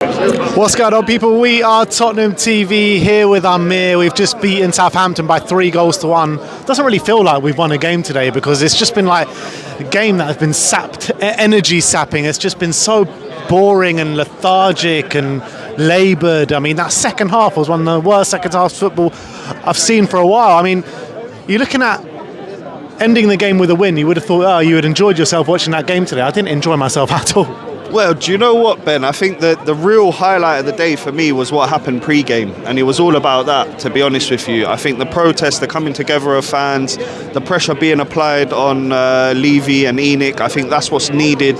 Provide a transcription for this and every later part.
What's going on, people? We are Tottenham TV here with Amir. We've just beaten Southampton by 3-1. Doesn't really feel like we've won a game today because it's just been like a game that has been sapped, energy sapping. It's just been so boring and lethargic and laboured. I mean, that second half was one of the worst second half football I've seen for a while. I mean, you're looking at ending the game with a win. You would have thought, oh, you had enjoyed yourself watching that game today. I didn't enjoy myself at all. Well, do you know what, Ben? I think that the real highlight of the day for me was what happened pre-game, and it was all about that, to be honest with you. I think the protest, the coming together of fans, the pressure being applied on Levy and Enoch, I think that's what's needed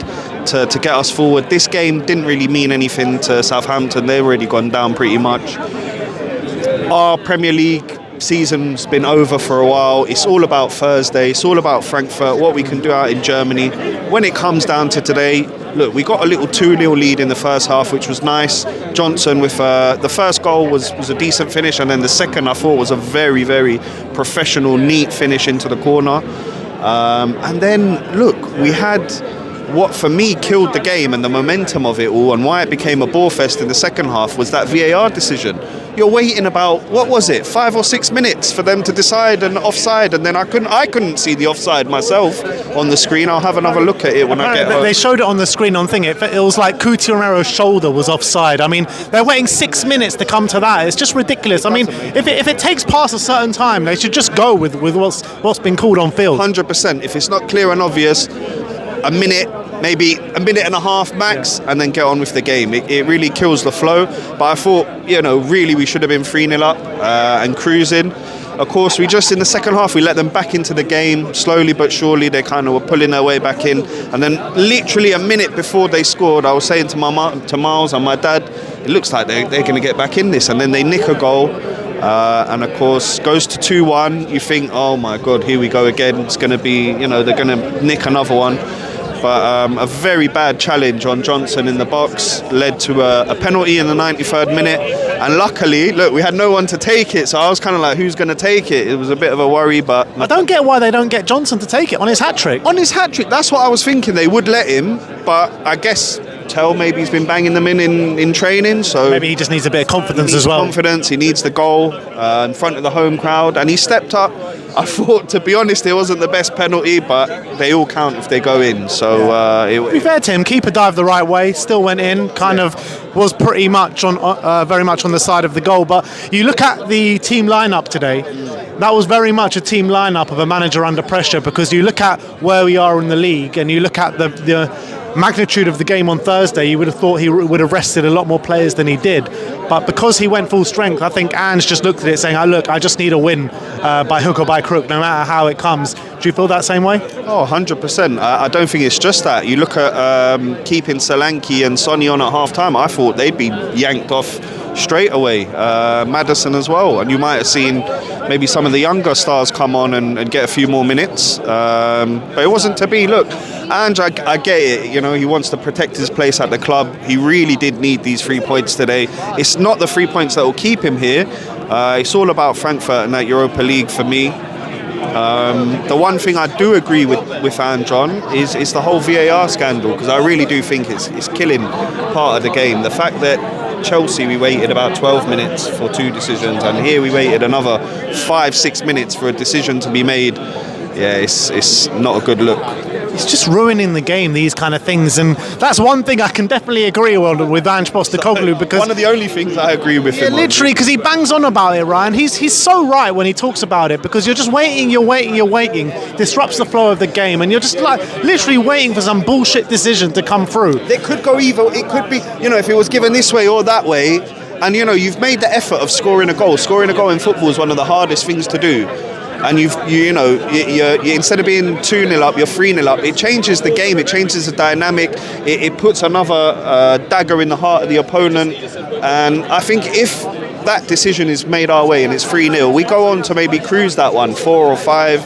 to get us forward. This game didn't really mean anything to Southampton. They've already gone down pretty much. Our Premier League season's been over for a while. It's all about Thursday. It's all about Frankfurt, what we can do out in Germany. When it comes down to today, look, we got a little 2-0 lead in the first half, which was nice. Johnson with the first goal was a decent finish, and then the second I thought was a very, very professional, neat finish into the corner. And then, look, we had what for me killed the game and the momentum of it all, and why it became a bore fest in the second half, was that VAR decision. You're waiting about, what was it, 5 or 6 minutes for them to decide an offside, and then I couldn't see the offside myself on the screen. I'll have another look at it when I get home. They showed it on the screen on thing. It was like Coutinho's shoulder was offside. I mean, they're waiting 6 minutes to come to that. It's just ridiculous. I mean, if it takes past a certain time, they should just go with what's been called on field. 100%. If it's not clear and obvious, a minute, maybe a minute and a half max, and then get on with the game. It really kills the flow. But I thought, really we should have been 3-0 up and cruising. Of course, we just, in the second half, we let them back into the game. Slowly but surely, they kind of were pulling their way back in. And then literally a minute before they scored, I was saying to Miles and my dad, it looks like they're going to get back in this. And then they nick a goal. And of course, goes to 2-1. You think, oh my God, here we go again. It's going to be, they're going to nick another one. But a very bad challenge on Johnson in the box led to a penalty in the 93rd minute. And luckily, look, we had no one to take it. So I was kind of like, who's going to take it? It was a bit of a worry, but I don't get why they don't get Johnson to take it on his hat-trick. On his hat-trick, that's what I was thinking. They would let him, but I guess maybe he's been banging them in training, so maybe he just needs a bit of confidence as well. He needs the goal in front of the home crowd, and he stepped up. I thought, to be honest, it wasn't the best penalty, but they all count if they go in. So to be fair to him, keeper dived the right way, still went in, was pretty much on very much on the side of the goal. But you look at the team lineup today. That was very much a team lineup of a manager under pressure, because you look at where we are in the league and you look at the magnitude of the game on Thursday, you would have thought he would have rested a lot more players than he did. But because he went full strength, I think Ange just looked at it saying, look, I just need a win by hook or by crook, no matter how it comes. Do you feel that same way? Oh, 100%. I don't think it's just that. You look at keeping Solanke and Sonny on at half-time, I thought they'd be yanked off straight away. Maddison as well. And you might have seen maybe some of the younger stars come on and get a few more minutes. But it wasn't to be. Look, Ange, I get it. He wants to protect his place at the club. He really did need these 3 points today. It's not the 3 points that will keep him here. It's all about Frankfurt and that Europa League for me. The one thing I do agree with Ange on is the whole VAR scandal, because I really do think it's killing part of the game. The fact that Chelsea, we waited about 12 minutes for 2 decisions, and here we waited another 5-6 minutes for a decision to be made. Yeah, it's not a good look. It's just ruining the game, these kind of things, and that's one thing I can definitely agree with Ange Postecoglou, because one of the only things I agree with him. Literally, because he bangs on about it, Ryan. He's so right when he talks about it, because you're just waiting, disrupts the flow of the game, and you're just like literally waiting for some bullshit decision to come through. It could go either. It could be, if it was given this way or that way, and you've made the effort of scoring a goal. Scoring a goal in football is one of the hardest things to do. And you instead of being 2-0 up, you're 3-0 up. It changes the game. It changes the dynamic. It puts another dagger in the heart of the opponent. And I think if that decision is made our way and it's 3-0, we go on to maybe cruise that one, 4 or 5.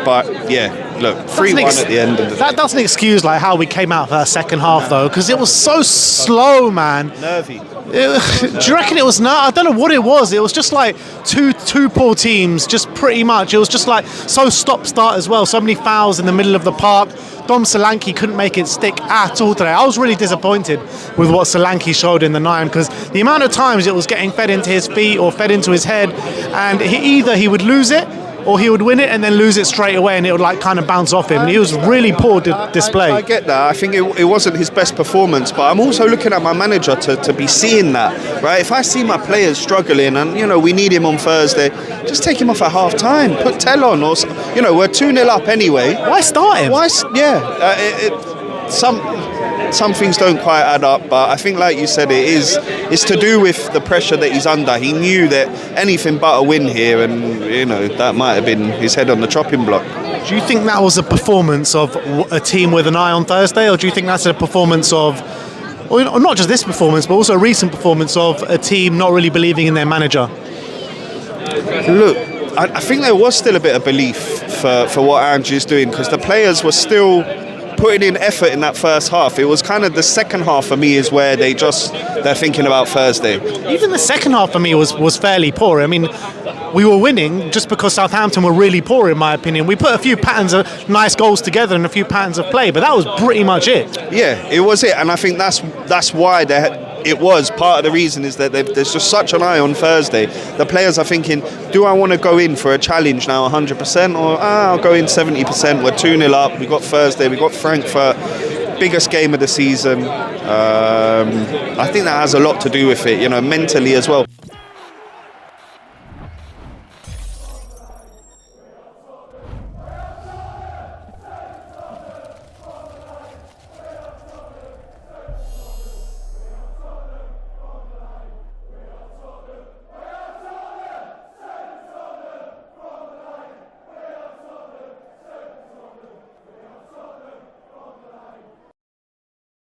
But yeah, look, 3-1 at the end of the day. That doesn't excuse how we came out for that second half though, because it was so slow, man. Nervy. Do you reckon it was? No, I don't know what it was. It was just like two poor teams, just pretty much. It was just like so stop-start as well. So many fouls in the middle of the park. Dom Solanke couldn't make it stick at all today. I was really disappointed with what Solanke showed in the 9 because the amount of times it was getting fed into his feet or fed into his head, and either he would lose it or he would win it and then lose it straight away, and it would like kind of bounce off him. And he was really poor display. I get that. I think it wasn't his best performance, but I'm also looking at my manager to be seeing that, right? If I see my players struggling and, you know, we need him on Thursday, just take him off at half time. Put Tell on, or, you know, we're 2-0 up anyway. Why start him? Some things don't quite add up, but I think, like you said, it's to do with the pressure that he's under. He knew that anything but a win here, and, you know, that might have been his head on the chopping block. Do you think that was a performance of a team with an eye on Thursday, or do you think that's a performance of, or not just this performance, but also a recent performance of a team not really believing in their manager? Look, I think there was still a bit of belief for what Andrew's doing, because the players were still putting in effort in that first half. It was kind of the second half for me is where they're thinking about Thursday. Even the second half for me was fairly poor. I mean, we were winning just because Southampton were really poor, in my opinion. We put a few patterns of nice goals together and a few patterns of play, but that was pretty much it. Yeah, it was it, and I think that's why it was part of the reason is that there's just such an eye on Thursday. The players are thinking, do I want to go in for a challenge now 100%, or I'll go in 70%, we're 2-0 up, we got Thursday, we got Frankfurt, biggest game of the season. I think that has a lot to do with it, you know, mentally as well.